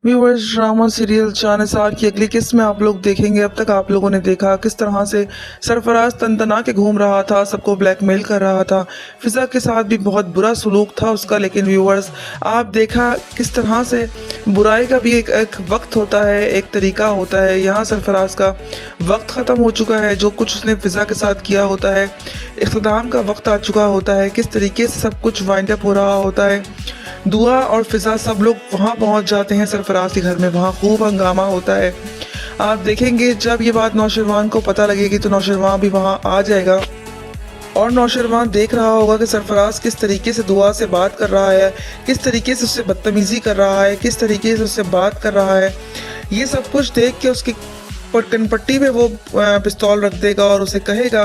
Viewers, drama serial शानसार की अगली किस्त में आप लोग देखेंगे। अब तक आप लोगों ने देखा किस तरह से सरफराज तनतना के घूम रहा था, सबको ब्लैकमेल कर रहा था। फिजा के साथ भी बहुत बुरा सलूक था उसका, लेकिन व्यूअर्स आप देखा किस तरह से बुराई का भी एक वक्त होता है, एक तरीका होता है। यहाँ सरफराज का वक्त ख़त्म हो चुका है, जो कुछ उसने फिजा के साथ किया होता है, इख्तिताम का वक्त आ चुका होता है, किस तरीके से सब कुछ वाइंड अप हो रहा होता है। दुआ और फिजा सब लोग वहाँ पहुँच जाते हैं सरफराज के घर में, वहाँ खूब हंगामा होता है। आप देखेंगे जब ये बात नौशरवान को पता लगेगी तो नौशरवान भी वहाँ आ जाएगा और नौशरवान देख रहा होगा कि सरफराज किस तरीके से दुआ से बात कर रहा है, किस तरीके से उससे बदतमीज़ी कर रहा है, किस तरीके से उससे बात कर रहा है। ये सब कुछ देख के उसकी कनपट्टी पे वो पिस्तौल रख देगा और उसे कहेगा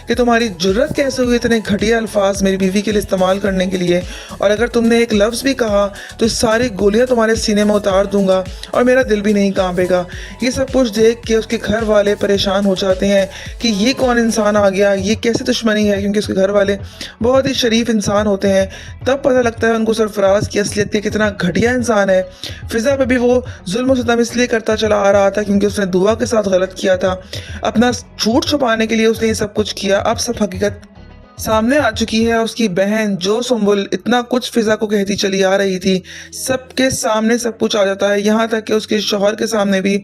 कि तुम्हारी जुर्रत कैसे हुई इतने घटिया अल्फाज मेरी बीवी के लिए इस्तेमाल करने के लिए, और अगर तुमने एक लफ्ज़ भी कहा तो सारी गोलियां तुम्हारे सीने में उतार दूंगा और मेरा दिल भी नहीं कांपेगा। ये सब कुछ देख के उसके घर वाले परेशान हो जाते हैं कि ये कौन इंसान आ गया, ये कैसे दुश्मनी है, क्योंकि उसके घर वाले बहुत ही शरीफ इंसान होते हैं। तब पता लगता है उनको सरफराज की असलियत के कितना घटिया इंसान है। फिजा पे भी वो जुल्म सितम इसलिए करता चला आ रहा था क्योंकि उसने दुआ के साथ गलत किया था, अपना झूठ छुपाने के लिए उसने ये सब कुछ किया। अब सब हकीकत सामने आ चुकी है। उसकी बहन जो सुम्बुल इतना कुछ फिजा को कहती चली आ रही थी, सबके सामने सब कुछ आ जाता है, यहाँ तक कि उसके शौहर के सामने भी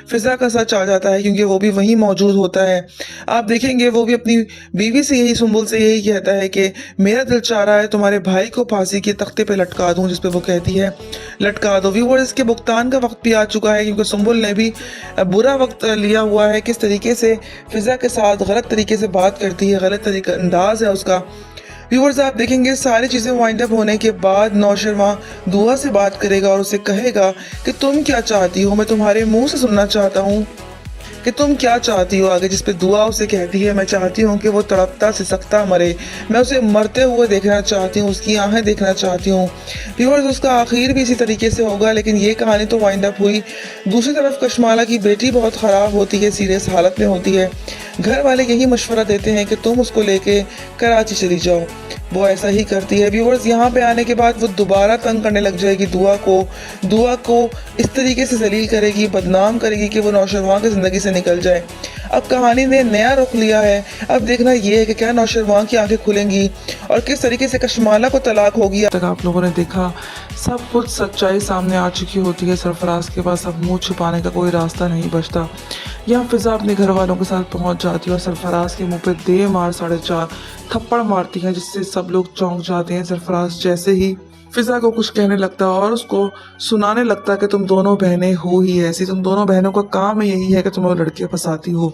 फिजा का सच आ जाता है, क्योंकि वो भी वहीं मौजूद होता है। आप देखेंगे वो भी अपनी बीवी से यही, सुम्बुल से यही कहता है कि मेरा दिल चाह रहा है तुम्हारे भाई को फांसी के तख्ते पे लटका दूं, जिसपे वो कहती है लटका दो। व्यूअर्स, इसके भुगतान का वक्त भी आ चुका है, क्योंकि सुम्बुल ने भी बुरा वक्त लिया हुआ है। किस तरीके से फिजा के साथ गलत तरीके से बात करती है, गलत तरीका अंदाज है उसका। व्यूअर्स, आप देखेंगे सारी चीज़ें वाइंड अप होने के बाद नौशरमा दुआ से बात करेगा और उसे कहेगा कि तुम क्या चाहती हो, मैं तुम्हारे मुंह से सुनना चाहता हूँ कि तुम क्या चाहती हो आगे। जिस पे दुआ उसे कहती है मैं चाहती हूँ कि वो तड़पता सिसकता मरे, मैं उसे मरते हुए देखना चाहती हूँ, उसकी आंखें देखना चाहती हूँ। व्यूअर्स, उसका आखिर भी इसी तरीके से होगा, लेकिन ये कहानी तो वाइंड अप हुई। दूसरी तरफ कशमाला की बेटी बहुत ख़राब होती है, सीरियस हालत में होती है। घर वाले यही मशवरा देते हैं कि तुम उसको लेके कराची चली जाओ, वो ऐसा ही करती है। व्यूअर्स, यहाँ पे आने के बाद वो दोबारा तंग करने लग जाएगी दुआ को इस तरीके से जलील करेगी, बदनाम करेगी कि वो नौशरवान की ज़िंदगी से निकल जाए। अब कहानी ने नया रुख लिया है। अब देखना ये है कि क्या नौशरवान की आंखें खुलेंगी और किस तरीके से कशमाला को तलाक होगी। तक आप लोगों ने देखा सब कुछ सच्चाई सामने आ चुकी होती है। सरफराज के पास अब मुंह छुपाने का कोई रास्ता नहीं बचता। यहाँ फिजा अपने घर वालों के साथ पहुंच जाती है और सरफराज के मुंह पे दे मार 4.5 थप्पड़ मारती है, जिससे सब लोग चौंक जाते हैं। सरफराज जैसे ही फिजा को कुछ कहने लगता है और उसको सुनाने लगता है कि तुम दोनों बहनें हो ही ऐसी, तुम दोनों बहनों का काम ही यही है कि तुम लड़के फंसाती हो।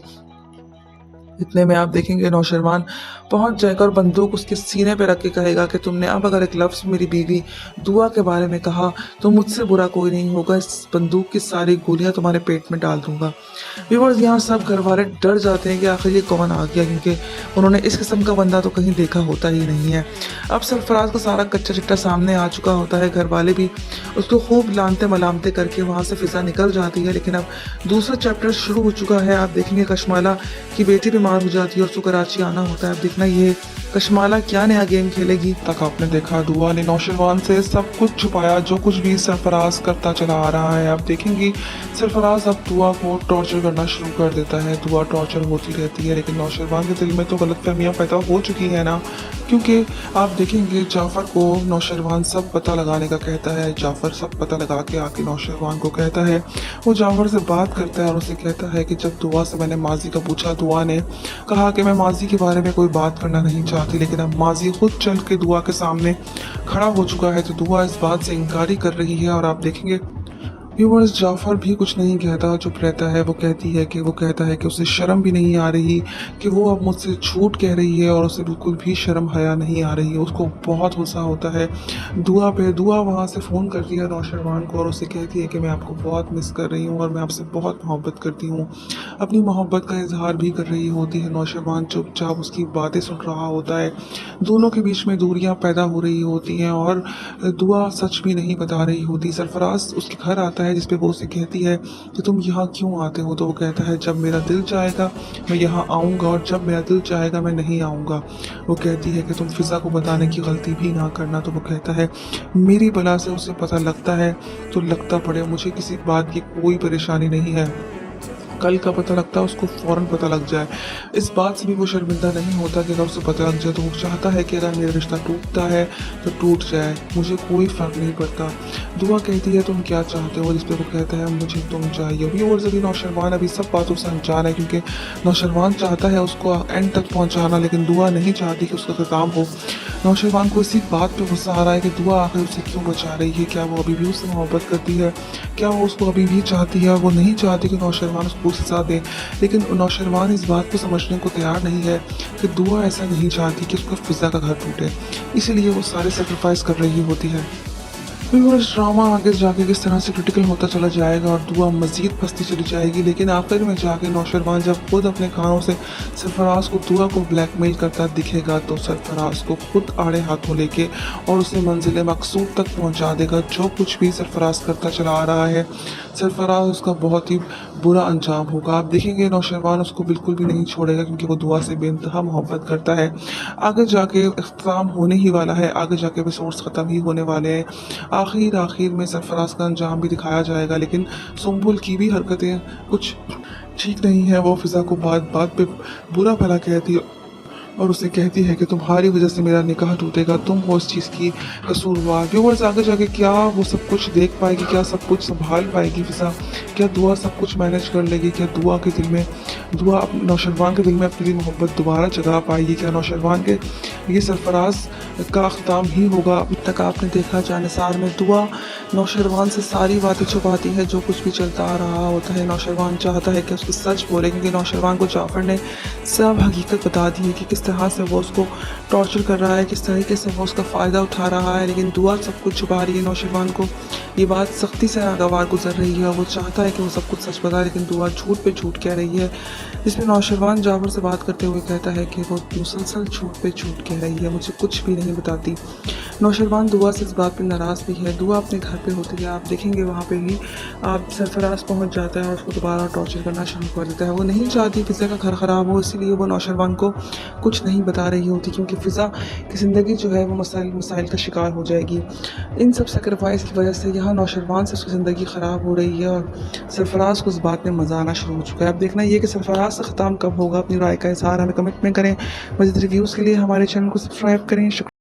इतने में आप देखेंगे नौशरवान पहुंच जाएगा और बंदूक उसके सीने पे रख के कहेगा कि तुमने अब अगर एक लफ्ज़ मेरी बीवी दुआ के बारे में कहा तो मुझसे बुरा कोई नहीं होगा, इस बंदूक की सारी गोलियां तुम्हारे पेट में डाल दूंगा। व्यूअर्स, यहाँ सब घर वाले डर जाते हैं कि आखिर ये कौन आ गया, क्योंकि उन्होंने इस किस्म का बंदा तो कहीं देखा होता ही नहीं है। अब सरफराज का सारा कच्चा चिट्टा सामने आ चुका होता है। घर वाले भी उसको खूब लानते मलामते करके वहाँ से फिजा निकल जाती है। लेकिन अब दूसरा चैप्टर शुरू हो चुका है। आप देखेंगे कशमाला की बेटी बीमार हो जाती है और उसको कराची आना होता है। अब देखना ये कशमाला क्या नया गेम खेलेगी। तक आपने देखा दुआ ने नौशरवान से सब कुछ छुपाया, जो कुछ भी सरफराज करता चला आ रहा है। आप देखेंगी सरफराज अब दुआ को टॉर्चर करना शुरू कर देता है। दुआ टॉर्चर होती रहती है, लेकिन नौशरवान के दिल में तो गलतफहमियां पैदा हो चुकी है ना, क्योंकि आप देखेंगे जाफ़र को नौशरवान सब पता लगाने का कहता है। जाफ़र सब पता लगा के आके नौशरवान को कहता है, वो जाफ़र से बात करता है और उसे कहता है कि जब दुआ से मैंने माजी का पूछा, दुआ ने कहा कि मैं माजी के बारे में कोई बात करना नहीं चाहती, लेकिन अब माजी खुद चल के दुआ के सामने खड़ा हो चुका है, तो दुआ इस बात से इनकारी कर रही है। और आप देखेंगे व्यूअर्स, जाफ़र भी कुछ नहीं कहता, चुप रहता है। वो कहता है कि उसे शर्म भी नहीं आ रही कि वो अब मुझसे झूठ कह रही है और उसे बिल्कुल भी शर्म हया नहीं आ रही है। उसको बहुत गुस्सा होता है दुआ पे। दुआ वहाँ से फ़ोन करती है नौशरवान को और उसे कहती है कि मैं आपको बहुत मिस कर रही हूँ और मैं आपसे बहुत मोहब्बत करती हूँ। अपनी मोहब्बत का इजहार भी कर रही होती है। नौशरवान चुपचाप उसकी बातें सुन रहा होता है। दोनों के बीच में दूरियां पैदा हो रही होती हैं और दुआ सच भी नहीं बता रही होती। सरफराज उसके घर आता है है जिस पे वो उसे कहती है कि तुम यहाँ क्यों आते हो? तो वो कहता है जब मेरा दिल चाहेगा मैं यहाँ आऊँगा और जब मेरा दिल चाहेगा मैं नहीं आऊँगा। वो कहती है कि तुम फ़िज़ा को बताने की गलती भी ना करना। तो वो कहता है मेरी बला से उसे पता लगता है तो लगता पड़े, मुझे किसी बात की कोई परेशानी नहीं है। कल का पता लगता है उसको फ़ौरन पता लग जाए। इस बात से भी वो शर्मिंदा नहीं होता कि अगर उसे पता लग जाए तो वो चाहता है कि अगर मेरा रिश्ता टूटता है तो टूट जाए, मुझे कोई फ़र्क नहीं पड़ता। दुआ कहती है तुम क्या चाहते हो? जिस पे वो कहता है मुझे तुम चाहिए। व्यूअर्स अभी नौशरवान अभी सब बातों से अनजान है क्योंकि नौशरवान चाहता है उसको एंड तक पहुँचाना, लेकिन दुआ नहीं चाहती कि उसका ख़त्म हो। नौशरवान को इसी बात पे गुस्सा आ रहा है कि दुआ आखिर उसे क्यों बचा रही है? क्या वो अभी भी उससे मोहब्बत करती है? क्या वो उसको अभी भी चाहती है? वो नहीं चाहती कि नौशरवान उसको सज़ा दे, लेकिन नौशरवान इस बात को समझने को तैयार नहीं है कि दुआ ऐसा नहीं चाहती कि उसका फ़िज़ा का घर टूटे, इसलिए वो सारे सैक्रिफाइस कर रही होती है। व्यूअर्स ड्रामा आगे जाके किस तरह से क्रिटिकल होता चला जाएगा और दुआ मज़ीद फंसती चली जाएगी, लेकिन आखिर में जाके नौशरवान जब खुद अपने कानों से सरफराज को दुआ को ब्लैकमेल करता दिखेगा तो सरफराज को खुद आड़े हाथों लेके और उसे मंजिल मकसूद तक पहुंचा देगा। जो कुछ भी सरफराज करता चला आ रहा है, सरफराज उसका बहुत ही बुरा अंजाम होगा। आप देखेंगे नौशरवान उसको बिल्कुल भी नहीं छोड़ेगा क्योंकि वो दुआ से बेइंतहा मोहब्बत करता है। आगे जाके इख्तिताम होने ही वाला है, आगे जाके एपिसोड्स ख़त्म ही होने वाले हैं। आखिर में सरफराज का अंजाम भी दिखाया जाएगा, लेकिन सुम्बुल की भी हरकतें कुछ ठीक नहीं है। वो फ़िज़ा को बात बात पे बुरा भला कहती है और उसे कहती है कि तुम्हारी वजह से मेरा निकाह टूटेगा, तुम हो इस चीज़ की कसूरवार। व्यूअर्स आगे जाके क्या वो सब कुछ देख पाएगी? क्या सब कुछ संभाल पाएगी फ़िज़ा? क्या दुआ सब कुछ मैनेज कर लेगी? क्या दुआ नौशरवान के दिल में अपनी मोहब्बत दोबारा जगा पाएगी? क्या नौशरवान के ये सरफराज का अख्ताम ही होगा? अब तक आपने देखा जानिसार में दुआ नौशरवान से सारी बातें छुपाती है, जो कुछ भी चलता आ रहा होता है नौशरवान चाहता है कि उसको सच बोले, क्योंकि नौशरवान को जाफ़र ने सब हकीकत बता दी है कि किस तरह से वो उसको टॉर्चर कर रहा है, किस तरीके से वो उसका फ़ायदा उठा रहा है। लेकिन दुआ सब कुछ छुपा रही है। नौशरवान को ये बात सख्ती से नागवार गुजर रही है। वो चाहता है कि वो सब कुछ सच बताए, लेकिन दुआ झूठ पे झूठ कह रही है। इसमें नौशरवान जाफ़र से बात करते हुए कहता है कि वो मुसलसल झूठ पे झूठ कह रही है, मुझे कुछ भी नहीं बताती। नौशरवान दुआ से इस बात पर नाराज़ भी है। दुआ अपने घर पे होती है, आप देखेंगे वहाँ पे ही आप सरफराज पहुँच जाता है और उसको दोबारा टॉर्चर करना शुरू कर देता है। वो नहीं चाहती फ़िज़ा का घर ख़राब हो, इसीलिए वो नौशरवान को कुछ नहीं बता रही होती, क्योंकि फ़िज़ा की ज़िंदगी जो है वो मसाइल का शिकार हो जाएगी। इन सब सैक्रिफाइस की वजह से यहाँ नौशरवान से उसकी ज़िंदगी ख़राब हो रही है और सरफराज को इस बात में मज़ा आना शुरू हो चुका है। अब देखना ये कि सरफराज से ख़त्म कब होगा। अपनी राय का इज़हार हमें कमेंट में करें। मज़ीद रिव्यूज़ के लिए हमारे चैनल को सब्सक्राइब करें। शुक्रिया।